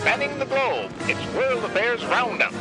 Spanning the globe, it's World Affairs Roundup.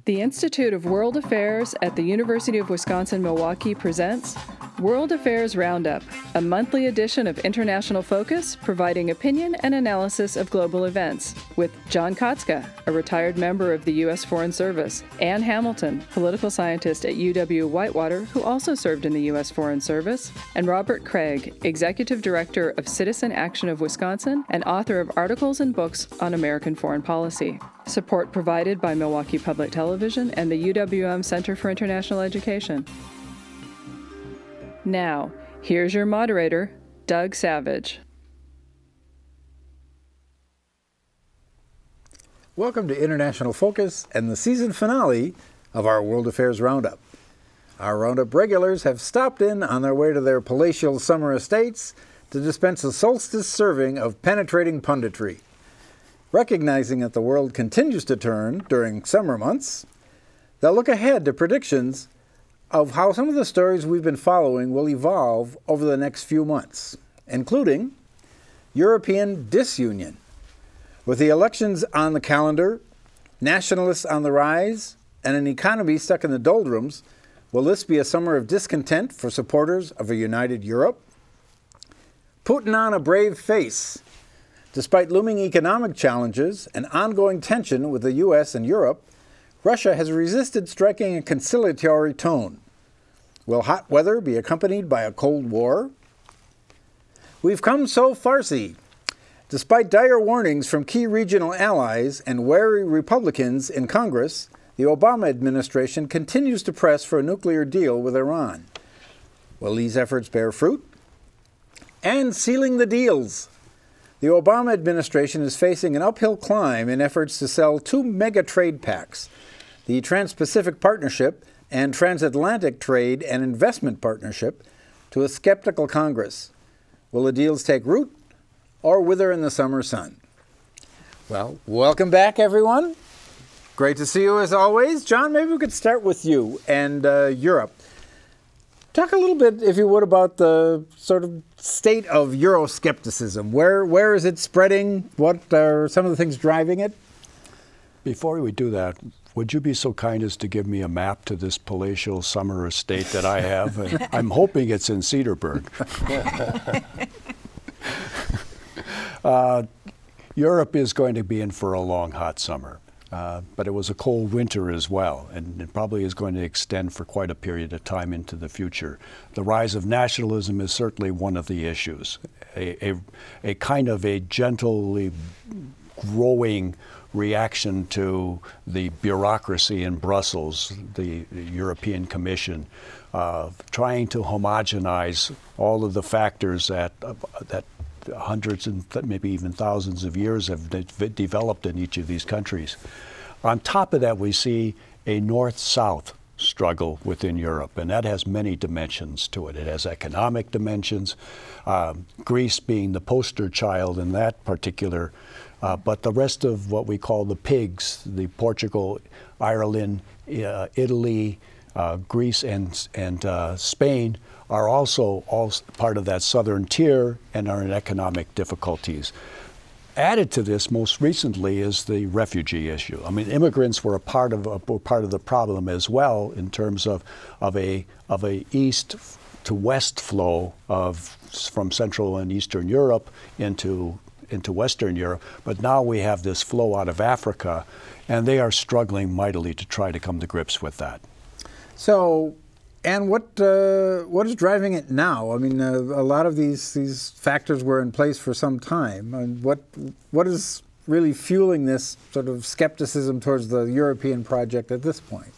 The Institute of World Affairs at the University of Wisconsin-Milwaukee presents World Affairs Roundup, a monthly edition of International Focus providing opinion and analysis of global events, with John Katzka, a retired member of the U.S. Foreign Service, Ann Hamilton, political scientist at UW-Whitewater, who also served in the U.S. Foreign Service, and Robert Kraig, executive director of Citizen Action of Wisconsin and author of articles and books on American foreign policy. Support provided by Milwaukee Public Television and the UWM Center for International Education. Now, here's your moderator, Doug Savage. Welcome to International Focus and the season finale of our World Affairs Roundup. Our Roundup regulars have stopped in on their way to their palatial summer estates to dispense a solstice serving of penetrating punditry. Recognizing that the world continues to turn during summer months, they'll look ahead to predictions of how some of the stories we've been following will evolve over the next few months, including European disunion. With the elections on the calendar, nationalists on the rise, and an economy stuck in the doldrums, will this be a summer of discontent for supporters of a united Europe? Putting on a brave face. Despite looming economic challenges and ongoing tension with the U.S. and Europe, Russia has resisted striking a conciliatory tone. Will hot weather be accompanied by a Cold War? We've come so farcy. Despite dire warnings from key regional allies and wary Republicans in Congress, the Obama administration continues to press for a nuclear deal with Iran. Will these efforts bear fruit? And sealing the deals. The Obama administration is facing an uphill climb in efforts to sell two mega trade pacts, the Trans-Pacific Partnership and Transatlantic Trade and Investment Partnership, to a skeptical Congress. Will the deals take root or wither in the summer sun? Well, welcome back, everyone. Great to see you as always. John, maybe we could start with you and Europe. Talk a little bit, if you would, about the sort of state of Euroscepticism. Where is it spreading? What are some of the things driving it? Before we do that, would you be so kind as to give me a map to this palatial summer estate that I have? I'm hoping it's in Cedarburg. Europe is going to be in for a long, hot summer. But it was a cold winter as well, and it probably is going to extend for quite a period of time into the future. The rise of nationalism is certainly one of the issues. A kind of a gently growing reaction to the bureaucracy in Brussels, the European Commission, trying to homogenize all of the factors that hundreds and maybe even thousands of years have developed in each of these countries. On top of that, we see a north-south struggle within Europe, and that has many dimensions to it. It has economic dimensions, Greece being the poster child in that particular, but the rest of what we call the pigs, the Portugal, Ireland, Italy, Greece, and Spain, are also all part of that southern tier and are in economic difficulties. Added to this, most recently, is the refugee issue. I mean, immigrants were part of the problem as well in terms of a east to west flow from Central and Eastern Europe into Western Europe. But now we have this flow out of Africa, and they are struggling mightily to try to come to grips with that. So, and what is driving it now? I mean, a lot of these factors were in place for some time. And what is really fueling this sort of skepticism towards the European project at this point?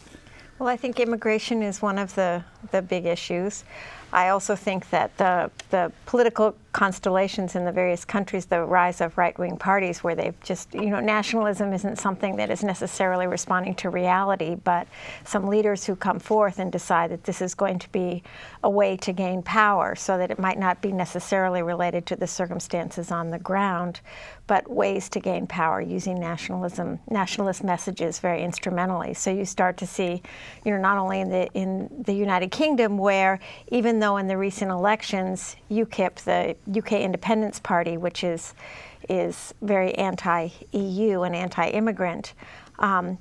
Well, I think immigration is one of the big issues. I also think that the political constellations in the various countries, the rise of right-wing parties where they've just, nationalism isn't something that is necessarily responding to reality, but some leaders who come forth and decide that this is going to be a way to gain power so that it might not be necessarily related to the circumstances on the ground, but ways to gain power using nationalist messages very instrumentally. So you start to see, not only in the United Kingdom, where even though in the recent elections UKIP, the UK Independence Party, which is very anti-EU and anti-immigrant.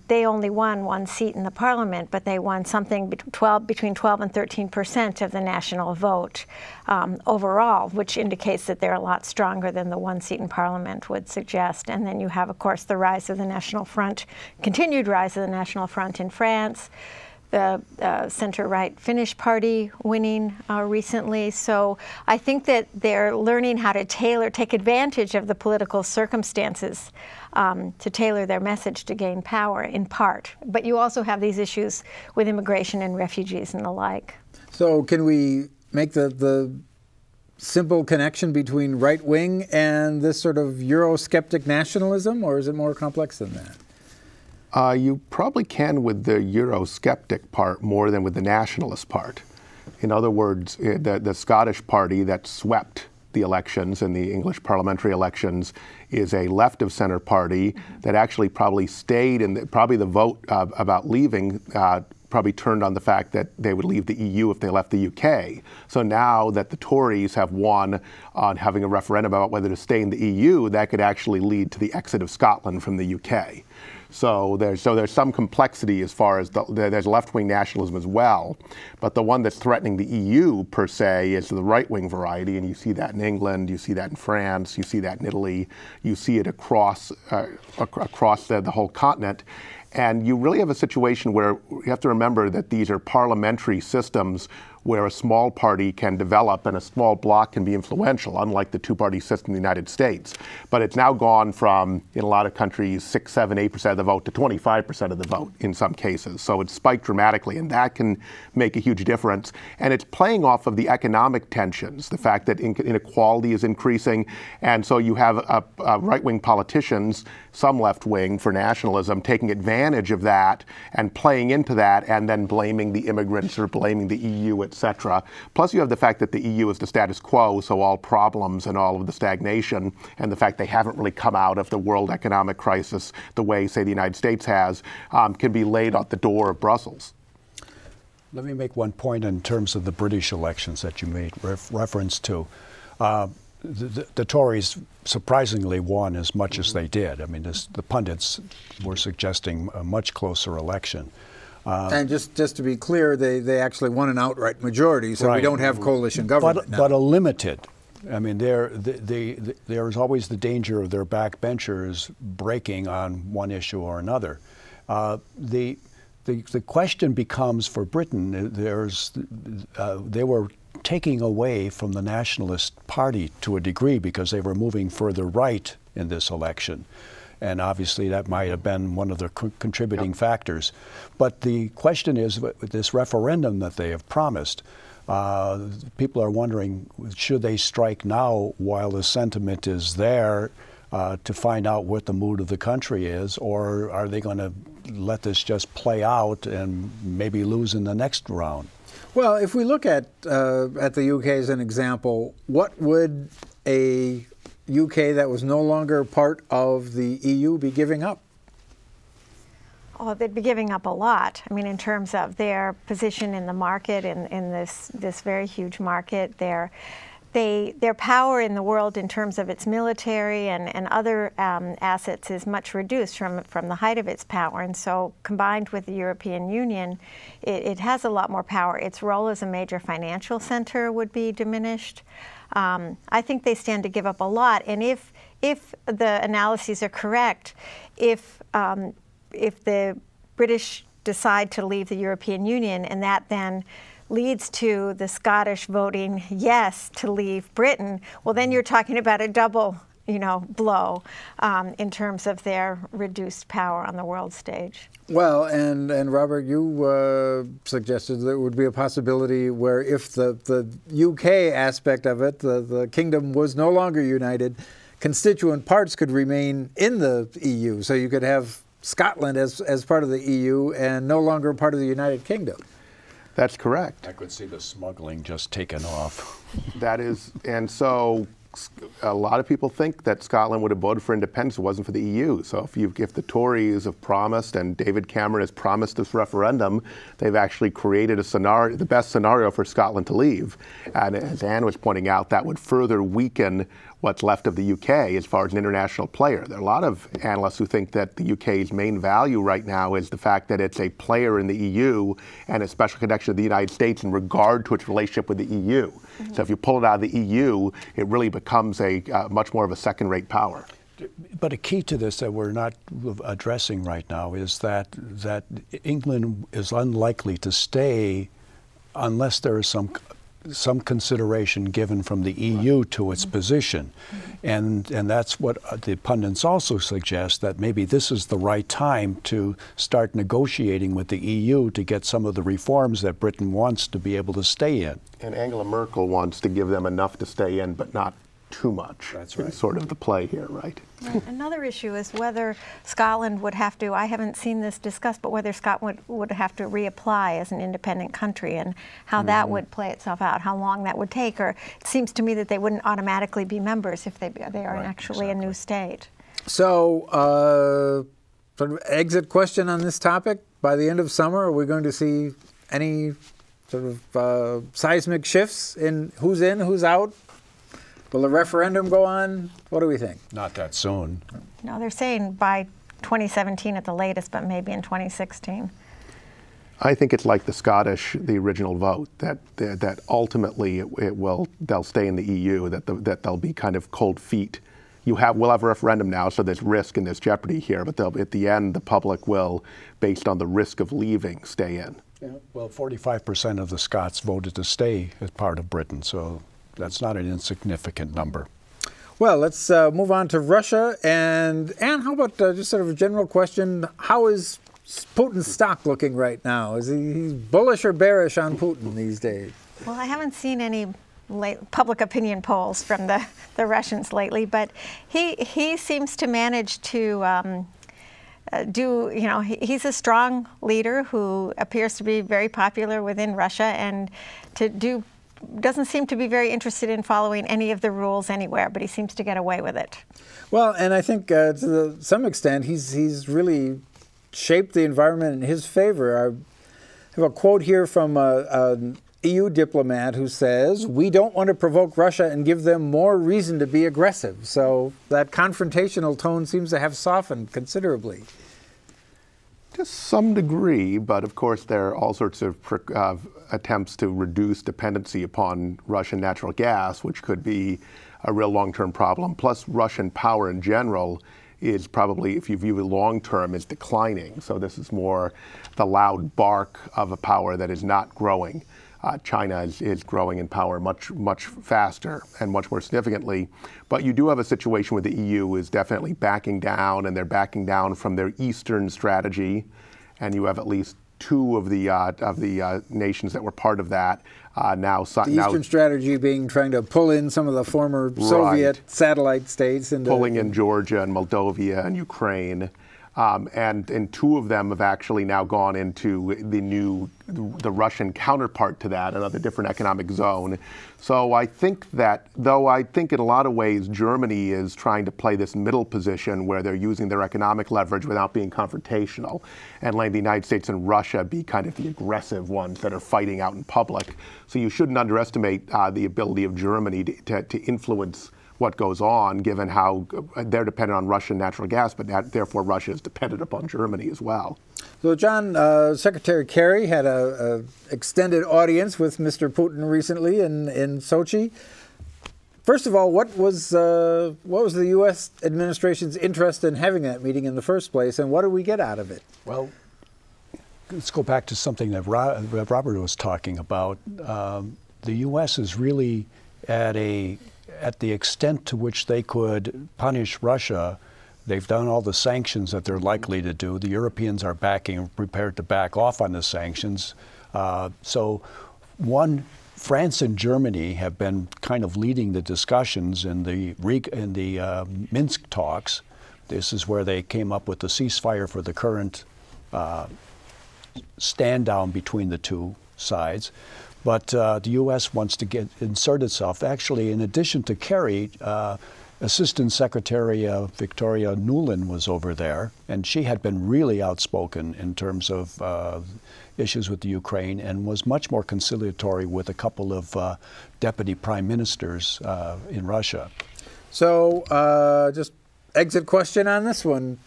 They only won one seat in the parliament, but they won something between 12 and 13% of the national vote overall, which indicates that they're a lot stronger than the one seat in parliament would suggest. And then you have, of course, the rise of the National Front, continued rise of the National Front in France, the center-right Finnish party winning recently. So I think that they're learning how to take advantage of the political circumstances to tailor their message to gain power, in part. But you also have these issues with immigration and refugees and the like. So can we make the simple connection between right-wing and this sort of Eurosceptic nationalism, or is it more complex than that? You probably can with the Eurosceptic part more than with the nationalist part. In other words, the Scottish party that swept the elections and the English parliamentary elections is a left-of-center party that actually probably stayed, and probably the vote about leaving probably turned on the fact that they would leave the EU if they left the UK. So now that the Tories have won on having a referendum about whether to stay in the EU, that could actually lead to the exit of Scotland from the UK. So there's some complexity as far as there's left-wing nationalism as well, but the one that's threatening the EU per se is the right-wing variety, and you see that in England, you see that in France, you see that in Italy, you see it across the whole continent. And you really have a situation where you have to remember that these are parliamentary systems where a small party can develop and a small bloc can be influential, unlike the two-party system in the United States. But it's now gone from, in a lot of countries, 6, 7, 8% of the vote to 25% of the vote in some cases. So it's spiked dramatically, and that can make a huge difference. And it's playing off of the economic tensions, the fact that inequality is increasing. And so you have right-wing politicians, some left-wing for nationalism, taking advantage of that and playing into that and then blaming the immigrants or blaming the EU, etc. Plus you have the fact that the EU is the status quo, so all problems and all of the stagnation and the fact they haven't really come out of the world economic crisis the way, say, the United States has, can be laid at the door of Brussels. Let me make one point in terms of the British elections that you made reference to. The Tories surprisingly won as much as they did. I mean, the pundits were suggesting a much closer election. And just to be clear, they actually won an outright majority, so right. We don't have coalition government now. But a limited. I mean, there is always the danger of their backbenchers breaking on one issue or another. The question becomes for Britain, they were taking away from the Nationalist Party to a degree because they were moving further right in this election. And obviously that might have been one of the contributing factors. But the question is, with this referendum that they have promised, people are wondering, should they strike now while the sentiment is there to find out what the mood of the country is, or are they going to let this just play out and maybe lose in the next round? Well, if we look at the UK as an example, what would a UK that was no longer part of the EU be giving up? Oh, they'd be giving up a lot. I mean, in terms of their position in the market, in this very huge market, their power in the world in terms of its military and other assets is much reduced from the height of its power. And so combined with the European Union, it has a lot more power. Its role as a major financial center would be diminished. I think they stand to give up a lot. And if the analyses are correct, if the British decide to leave the European Union and that then leads to the Scottish voting yes to leave Britain, well, then you're talking about a double, blow in terms of their reduced power on the world stage. Well, and Robert, you suggested there would be a possibility where if the UK aspect of it, the kingdom was no longer united, constituent parts could remain in the EU. So you could have Scotland as part of the EU and no longer part of the United Kingdom. That's correct. I could see the smuggling just taken off. That is, and so a lot of people think that Scotland would have voted for independence if it wasn't for the EU. So if the Tories have promised and David Cameron has promised this referendum, they've actually created a scenario, the best scenario for Scotland to leave. And as Anne was pointing out, that would further weaken what's left of the UK as far as an international player. There are a lot of analysts who think that the UK's main value right now is the fact that it's a player in the EU and a special connection to the United States in regard to its relationship with the EU. Mm-hmm. So if you pull it out of the EU, it really becomes a much more of a second-rate power. But a key to this that we're not addressing right now is that England is unlikely to stay unless there is some consideration given from the EU to its position. And that's what the pundits also suggest, that maybe this is the right time to start negotiating with the EU to get some of the reforms that Britain wants to be able to stay in. And Angela Merkel wants to give them enough to stay in, but not too much. That's right. It's sort of the play here, right? Right. Another issue is whether Scotland would have to, I haven't seen this discussed, but whether Scotland would have to reapply as an independent country and how that would play itself out, how long that would take. Or it seems to me that they wouldn't automatically be members if they are actually a new state. So, sort of exit question on this topic. By the end of summer, are we going to see any sort of seismic shifts in who's in, who's out? Will the referendum go on? What do we think? Not that soon. No, they're saying by 2017 at the latest, but maybe in 2016. I think it's like the original vote, that ultimately they'll stay in the EU, that they'll be kind of cold feet. We'll have a referendum now, so there's risk and there's jeopardy here, but at the end, the public will, based on the risk of leaving, stay in. Yeah. Well, 45% of the Scots voted to stay as part of Britain, so that's not an insignificant number. Well, let's move on to Russia. And Anne, how about just sort of a general question? How is Putin's stock looking right now? Is he bullish or bearish on Putin these days? Well, I haven't seen any public opinion polls from the Russians lately, but he seems to manage to he's a strong leader who appears to be very popular within Russia and doesn't seem to be very interested in following any of the rules anywhere, but he seems to get away with it. Well, and I think to some extent he's really shaped the environment in his favor. I have a quote here from an EU diplomat who says, "We don't want to provoke Russia and give them more reason to be aggressive." So that confrontational tone seems to have softened considerably. To some degree, but of course there are all sorts of attempts to reduce dependency upon Russian natural gas, which could be a real long-term problem. Plus, Russian power in general is probably, if you view it long-term, is declining. So this is more the loud bark of a power that is not growing. China is growing in power much faster and much more significantly. But you do have a situation where the EU is definitely backing down, and they're backing down from their Eastern strategy. And you have at least two of the nations that were part of that now. The Eastern strategy being trying to pull in some of the former Soviet satellite states. Pulling in Georgia and Moldova and Ukraine. And two of them have actually now gone into the Russian counterpart to that, another different economic zone. So I think that, though I think in a lot of ways Germany is trying to play this middle position where they're using their economic leverage without being confrontational, and letting the United States and Russia be kind of the aggressive ones that are fighting out in public. So you shouldn't underestimate the ability of Germany to influence what goes on, given how they're dependent on Russian natural gas, but therefore Russia is dependent upon Germany as well. So, John, Secretary Kerry had an extended audience with Mr. Putin recently in Sochi. First of all, what was the U.S. administration's interest in having that meeting in the first place, and what did we get out of it? Well, let's go back to something that Robert was talking about. The U.S. is really at the extent to which they could punish Russia. They've done all the sanctions that they're likely to do. The Europeans are prepared to back off on the sanctions. So France and Germany have been kind of leading the discussions in the Minsk talks. This is where they came up with the ceasefire for the current stand down between the two sides. But the U.S. wants to insert itself. Actually, in addition to Kerry, Assistant Secretary Victoria Nuland was over there, and she had been really outspoken in terms of issues with the Ukraine and was much more conciliatory with a couple of deputy prime ministers in Russia. So, just exit question on this one.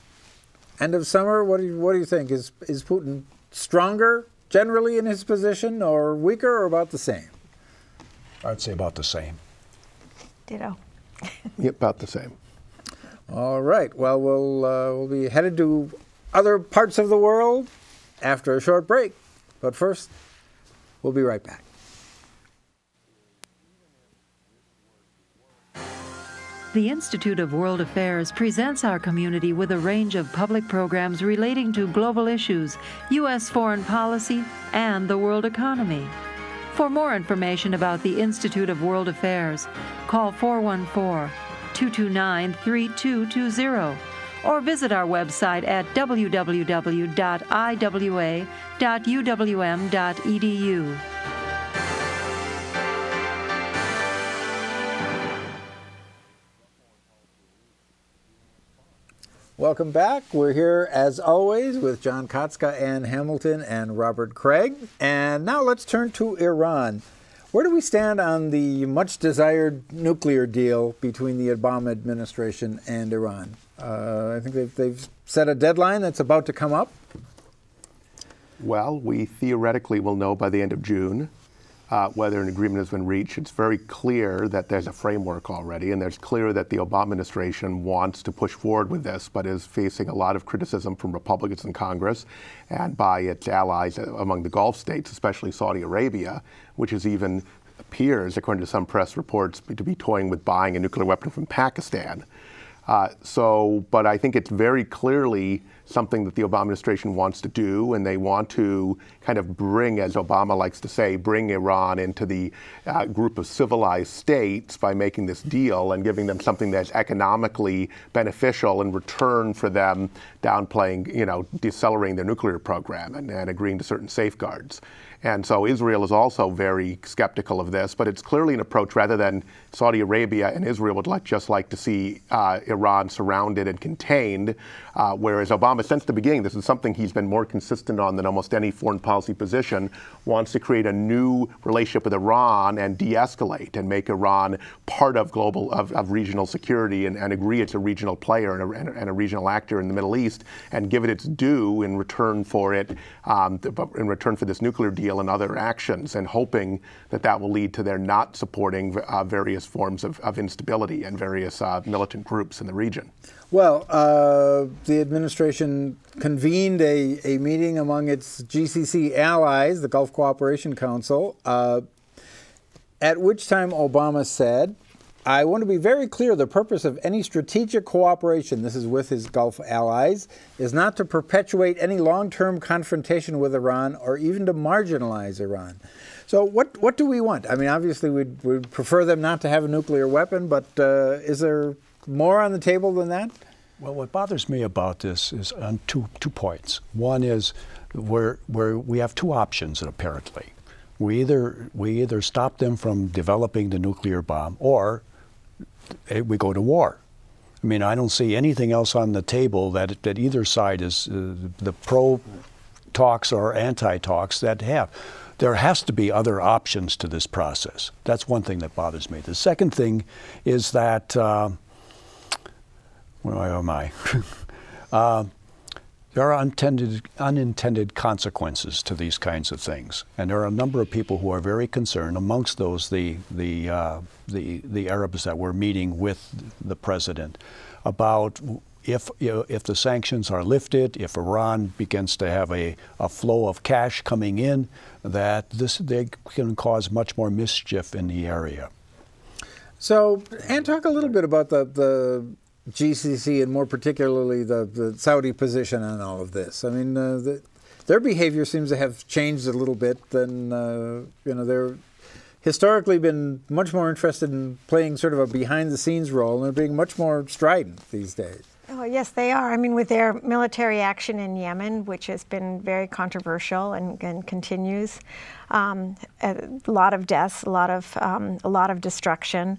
End of summer, what do you think? Is Putin stronger generally in his position, or weaker, or about the same? I'd say about the same. Ditto. Yep, about the same. All right. Well, we'll be headed to other parts of the world after a short break. But first, we'll be right back. The Institute of World Affairs presents our community with a range of public programs relating to global issues, U.S. foreign policy, and the world economy. For more information about the Institute of World Affairs, call 414-229-3220 or visit our website at www.iwa.uwm.edu. Welcome back. We're here, as always, with John Katzka and Hamilton and Robert Kraig. And now let's turn to Iran. Where do we stand on the much-desired nuclear deal between the Obama administration and Iran? I think they've set a deadline that's about to come up. Well, we theoretically will know by the end of June whether an agreement has been reached. It's very clear that there's a framework already, and there's clear that the Obama administration wants to push forward with this, but is facing a lot of criticism from Republicans in Congress and by its allies among the Gulf states, especially Saudi Arabia, which is even appears, according to some press reports, to be toying with buying a nuclear weapon from Pakistan. But I think it's very clearly something that the Obama administration wants to do, and they want to kind of bring, as Obama likes to say, bring Iran into the group of civilized states by making this deal and giving them something that's economically beneficial in return for them downplaying, decelerating their nuclear program and agreeing to certain safeguards. And so Israel is also very skeptical of this, but it's clearly an approach rather than Saudi Arabia and Israel would just like to see Iran surrounded and contained, whereas Obama, since the beginning, this is something he's been more consistent on than almost any foreign policy position, wants to create a new relationship with Iran and de-escalate and make Iran part of regional security and agree it's a regional player and a regional actor in the Middle East and give it its due in return for this nuclear deal and other actions, and hoping that will lead to their not supporting various forms of instability and various militant groups in the region. Well, the administration convened a meeting among its GCC allies, the Gulf Cooperation Council, at which time Obama said, "I want to be very clear, the purpose of any strategic cooperation," this is with his Gulf allies, "is not to perpetuate any long-term confrontation with Iran or even to marginalize Iran." So what do we want? I mean, obviously we'd prefer them not to have a nuclear weapon, but is there more on the table than that? Well, what bothers me about this is on two points. One is where we have two options, apparently. We either stop them from developing the nuclear bomb, or we go to war. I mean, I don't see anything else on the table that either side is the pro-talks or anti-talks that have. There has to be other options to this process. That's one thing that bothers me. The second thing is that, where am I? There are unintended consequences to these kinds of things, and there are a number of people who are very concerned. Amongst those, the Arabs that were meeting with the president about if the sanctions are lifted, if Iran begins to have a flow of cash coming in, that they can cause much more mischief in the area. So, and talk a little bit about the GCC and more particularly the Saudi position on all of this. I mean, their behavior seems to have changed a little bit. They're historically been much more interested in playing sort of a behind-the-scenes role, and they're being much more strident these days. Well, Oh, yes, they are. I mean, with their military action in Yemen, which has been very controversial and continues, a lot of deaths, a lot of destruction.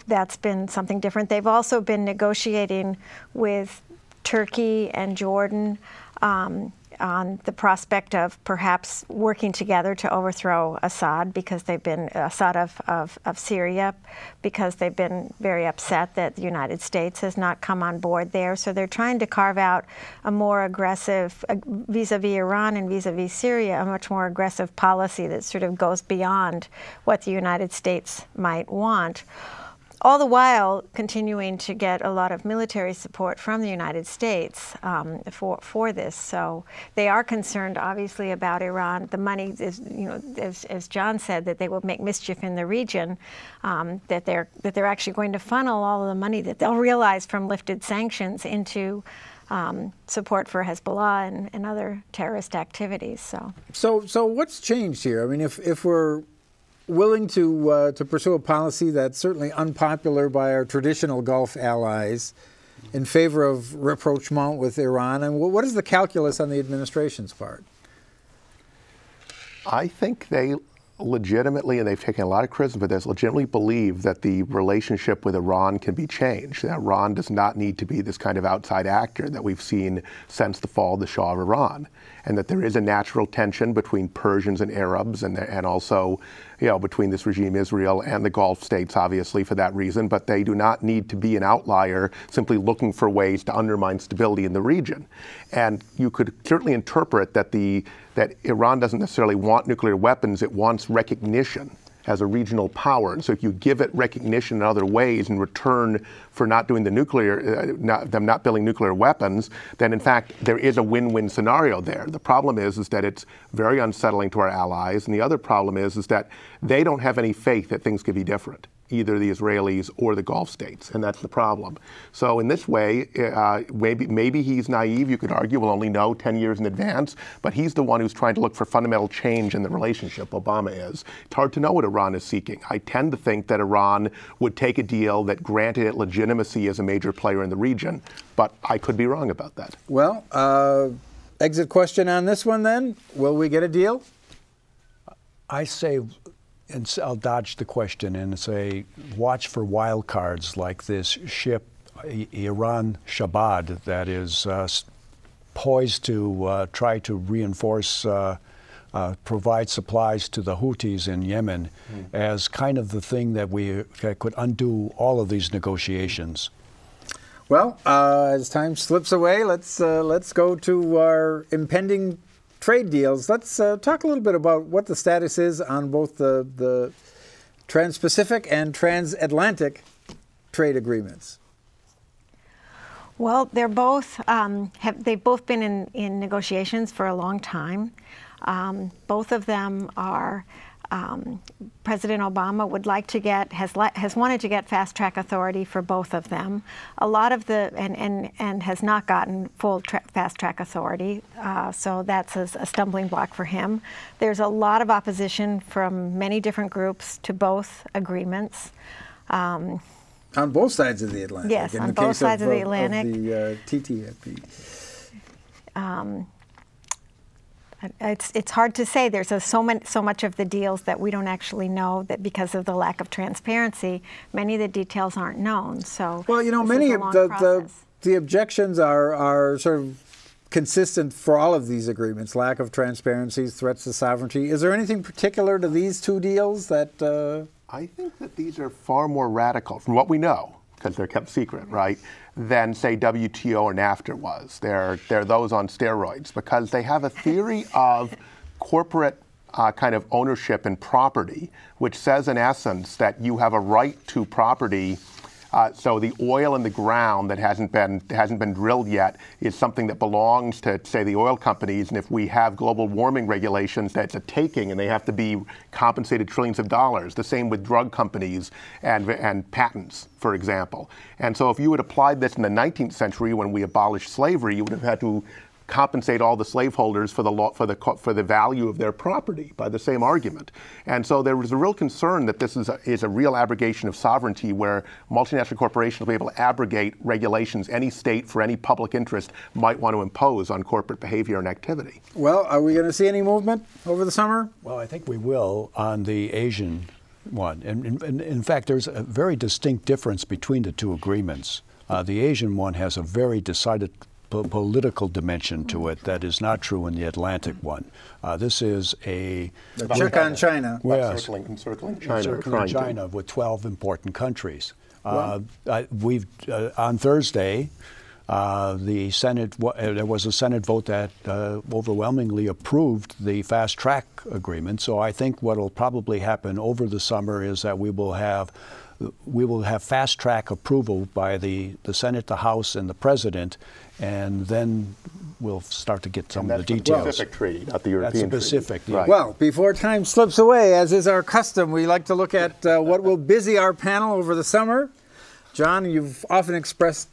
That's been something different. They've also been negotiating with Turkey and Jordan on the prospect of perhaps working together to overthrow Assad, because they've been Assad of Syria, because they've been very upset that the United States has not come on board there. So they're trying to carve out a more aggressive, vis-a-vis Iran and vis-a-vis Syria, a much more aggressive policy that sort of goes beyond what the United States might want. All the while continuing to get a lot of military support from the United States for this. So they are concerned, obviously, about Iran. The money is, as John said, that they will make mischief in the region. That they're actually going to funnel all of the money that they'll realize from lifted sanctions into support for Hezbollah and other terrorist activities. So what's changed here? I mean, if we're willing to pursue a policy that's certainly unpopular by our traditional Gulf allies in favor of rapprochement with Iran, and what is the calculus on the administration's part? I think they legitimately, and they've taken a lot of criticism for this, legitimately believe that the relationship with Iran can be changed. That Iran does not need to be this kind of outside actor that we've seen since the fall of the Shah of Iran, and that there is a natural tension between Persians and Arabs, and also, between this regime, Israel, and the Gulf states, obviously, for that reason. But they do not need to be an outlier simply looking for ways to undermine stability in the region. And you could certainly interpret that that Iran doesn't necessarily want nuclear weapons; it wants recognition as a regional power. And so if you give it recognition in other ways in return for not doing the them not building nuclear weapons, then in fact there is a win-win scenario there. The problem is that it's very unsettling to our allies, and the other problem is that they don't have any faith that things could be different, either the Israelis or the Gulf states, and that's the problem. So in this way, maybe he's naive. You could argue we'll only know 10 years in advance, but he's the one who's trying to look for fundamental change in the relationship. Obama is. It's hard to know what Iran is seeking. I tend to think that Iran would take a deal that granted it legitimacy as a major player in the region, but I could be wrong about that. Well, exit question on this one then. Will we get a deal? I say, and I'll dodge the question and say, watch for wild cards like this ship, Iran Shabad, that is poised to try to reinforce, provide supplies to the Houthis in Yemen, as kind of the thing that could undo all of these negotiations. Well, as time slips away, let's go to our impending trade deals. Let's talk a little bit about what the status is on both the Trans-Pacific and Transatlantic trade agreements. Well, they've both been in negotiations for a long time. Both of them are. President Obama would like to has wanted to get fast track authority for both of them. A lot of and has not gotten full fast track authority, so that's a stumbling block for him. There's a lot of opposition from many different groups to both agreements. On both sides of the Atlantic. Yes, on both sides of the Atlantic. Of the TTIP. It's hard to say. There's so much of the deals that we don't actually know, that because of the lack of transparency, many of the details aren't known. So well, many of the objections are sort of consistent for all of these agreements: lack of transparency, threats to sovereignty. Is there anything particular to these two deals that? I think that these are far more radical, from what we know, because they're kept secret, right, than, say, WTO or NAFTA was. They're those on steroids, because they have a theory of corporate kind of ownership and property, which says, in essence, that you have a right to property. So the oil in the ground that hasn't been drilled yet is something that belongs to, say, the oil companies. And if we have global warming regulations, that's a taking, and they have to be compensated trillions of dollars. The same with drug companies and patents, for example. And so if you had applied this in the 19th century when we abolished slavery, you would have had to compensate all the slaveholders for the value of their property by the same argument. And so there was a real concern that this is a real abrogation of sovereignty, where multinational corporations will be able to abrogate regulations any state for any public interest might want to impose on corporate behavior and activity. Well, are we going to see any movement over the summer? Well, I think we will on the Asian one. And in fact, there's a very distinct difference between the two agreements. The Asian one has a very decided political dimension to it that is not true in the Atlantic one. This is a check on China. Yes, encircling China with 12 important countries. We've on Thursday, the Senate. There was a Senate vote that overwhelmingly approved the fast track agreement. So I think what will probably happen over the summer is that we will have fast track approval by the Senate, the House, and the President, and then we'll start to get some of the details. That's the Pacific Treaty, not the European That's the Pacific. Treaty. Right. Well, before time slips away, as is our custom, we like to look at what will busy our panel over the summer. John, you've often expressed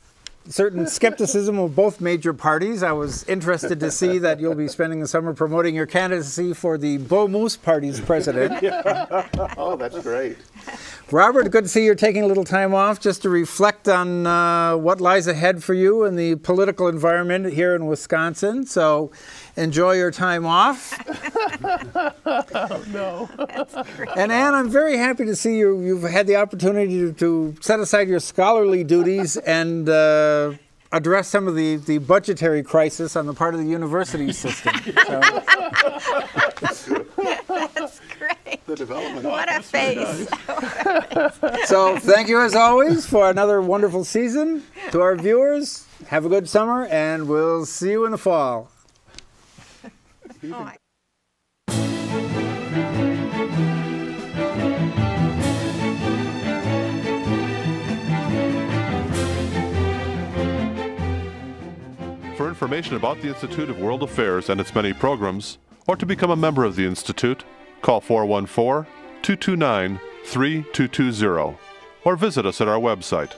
certain skepticism of both major parties. I was interested to see that you'll be spending the summer promoting your candidacy for the Beau Moose Party's president. Oh, that's great. Robert, good to see you're taking a little time off just to reflect on what lies ahead for you in the political environment here in Wisconsin. So enjoy your time off. Oh, no. And Ann, I'm very happy to see you've had the opportunity to set aside your scholarly duties and address some of the budgetary crisis on the part of the university system. That's great. The development. What a face. So thank you as always for another wonderful season. To our viewers, have a good summer, and we'll see you in the fall. Oh, For information about the Institute of World Affairs and its many programs, or to become a member of the Institute, call 414-229-3220 or visit us at our website,